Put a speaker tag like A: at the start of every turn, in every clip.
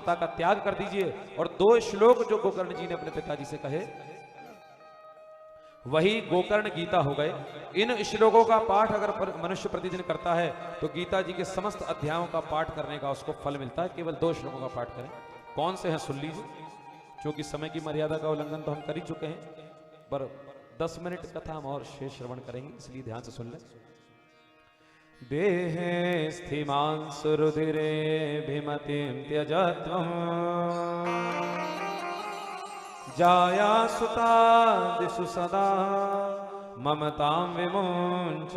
A: ममता का त्याग कर दीजिए। और 2 श्लोक जो गोकर्ण जी ने अपने पिताजी से कहे वही गोकर्ण गीता हो गए। इन श्लोकों का पाठ अगर मनुष्य प्रतिदिन करता है तो गीता जी के समस्त अध्यायों का पाठ करने का उसको फल मिलता है। केवल 2 श्लोकों का पाठ करें। कौन से हैं सुन लीजिए, क्योंकि समय की मर्यादा का उल्लंघन तो हम कर ही चुके हैं, पर 10 मिनट कथा हम और शेष श्रवण करेंगे, इसलिए ध्यान से सुन लें। देहे स्थिमान् सुरुधिरे भिमतिं त्यजत्वम् जाया सुता दिशु सदा ममतां विमुञ्च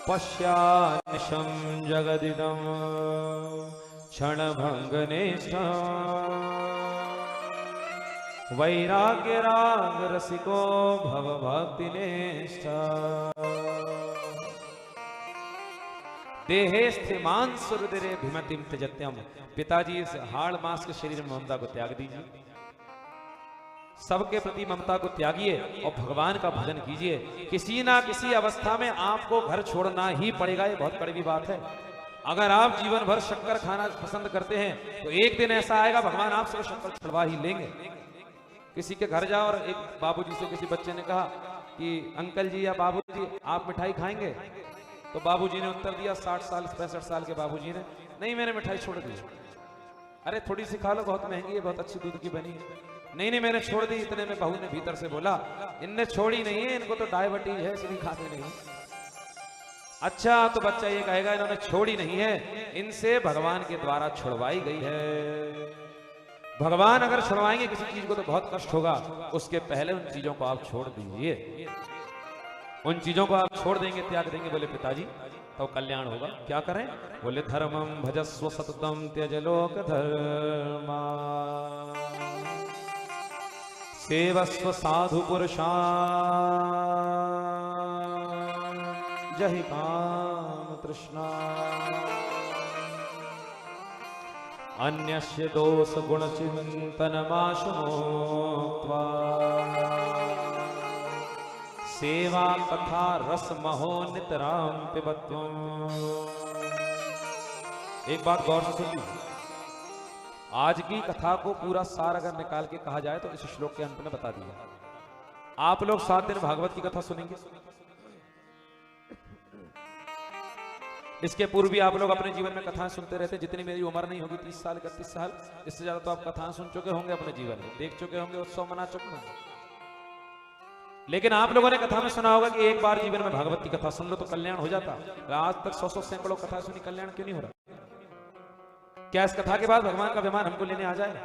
A: पश्यानिशं जगदिदं क्षणभङ्गनिष्ठम् वैराग्य राग रसिको भव भक्तिनिष्ठा देहे स्थिमान् सुरुधिरे भिमतिं त्यजत्यम्। पिताजी इस हाड़ मांस के शरीर में ममता को त्याग दीजिए, सबके प्रति ममता को त्यागिए और भगवान का भजन कीजिए। किसी ना किसी अवस्था में आपको घर छोड़ना ही पड़ेगा, ये बहुत कड़वी बात है। अगर आप जीवन भर शक्कर खाना पसंद करते हैं तो एक दिन ऐसा आएगा भगवान आपसे शक्कर छुड़वा ही लेंगे। किसी के घर जाओ और एक बाबूजी से किसी बच्चे ने कहा कि अंकल जी या बाबूजी आप मिठाई खाएंगे, तो बाबूजी ने उत्तर दिया, 60 साल 65 साल के बाबूजी ने, नहीं मैंने मिठाई छोड़ दी। अरे थोड़ी सी खा लो, बहुत महंगी है, बहुत अच्छी दूध की बनी है। नहीं मैंने छोड़ दी। इतने में बहू ने भीतर से बोला, इनने छोड़ी नहीं है, इनको तो डायबिटीज है इसलिए खाते नहीं। अच्छा तो बच्चा ये कहेगा इन्होंने छोड़ी नहीं है, इनसे भगवान के द्वारा छुड़वाई गई है। भगवान अगर छुड़वाएंगे किसी चीज को तो बहुत कष्ट होगा, उसके पहले उन चीजों को आप छोड़ दीजिए। उन चीजों को आप छोड़ देंगे, त्याग देंगे, बोले पिताजी तो कल्याण होगा। क्या करें? बोले धर्मं भजस्व सततम त्यज लोक धर्मा सेवस्व साधु पुरुषान् जहि काम तृष्णा अन्यस्य दोष गुण चिंतनमाशुमोक्त्वा सेवा कथा रस महो नितराम पिबत्वम्। एक बात गौर से सुन लीजिए, आज की कथा को पूरा सार अगर निकाल के कहा जाए तो इस श्लोक के अंत में बता दिया। आप लोग 7 दिन भागवत की कथा सुनेंगे, इसके पूर्व भी आप लोग अपने जीवन में कथाएं सुनते रहते। जितनी मेरी उम्र नहीं होगी 30 साल 31 साल, इससे ज्यादा तो आप कथाएं सुन चुके होंगे अपने जीवन में, देख चुके होंगे, उत्सव मना चुके होंगे। लेकिन आप लोगों ने कथा में सुना होगा कि एक बार जीवन में भागवत की कथा सुन लो तो कल्याण हो जाता। आज तक 100 सैकड़ों कथा सुनी, कल्याण क्यों नहीं हो रहा? क्या इस कथा के बाद भगवान का विमान हमको लेने आ जाएगा?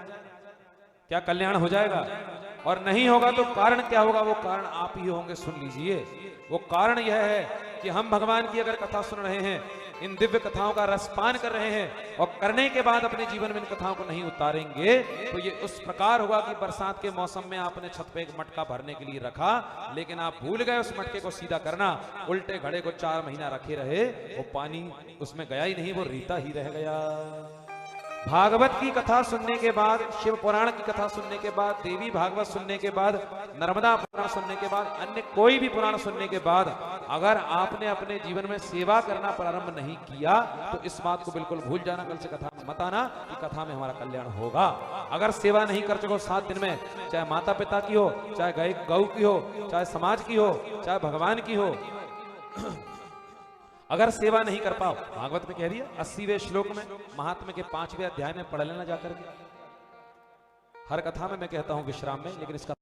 A: क्या कल्याण हो जाएगा? और नहीं होगा तो कारण क्या होगा? वो कारण आप ही होंगे, सुन लीजिए। वो कारण यह है कि हम भगवान की अगर कथा सुन रहे हैं, इन दिव्य कथाओं का रसपान कर रहे हैं और करने के बाद अपने जीवन में इन कथाओं को नहीं उतारेंगे तो ये उस प्रकार होगा कि बरसात के मौसम में आपने छत पे एक मटका भरने के लिए रखा, लेकिन आप भूल गए उस मटके को सीधा करना, उल्टे घड़े को 4 महीना रखे रहे, वो पानी उसमें गया ही नहीं, वो रीता ही रह गया। भागवत की कथा सुनने के बाद, शिव पुराण की कथा सुनने के बाद, देवी भागवत सुनने के बाद, नर्मदा पुराण सुनने के बाद, अन्य कोई भी पुराण सुनने के बाद अगर आपने अपने जीवन में सेवा करना प्रारंभ नहीं किया तो इस बात को बिल्कुल भूल जाना, कल से कथा में मत आना कि कथा में हमारा कल्याण होगा। अगर सेवा नहीं कर सको 7 दिन में, चाहे माता पिता की हो, चाहे गौ की हो, चाहे समाज की हो, चाहे भगवान की हो, अगर सेवा नहीं कर पाओ, भागवत में कह दिया 80वें श्लोक में, महात्म्य के 5वें अध्याय में पढ़ लेना जाकर के। हर कथा में मैं कहता हूं विश्राम में, लेकिन इसका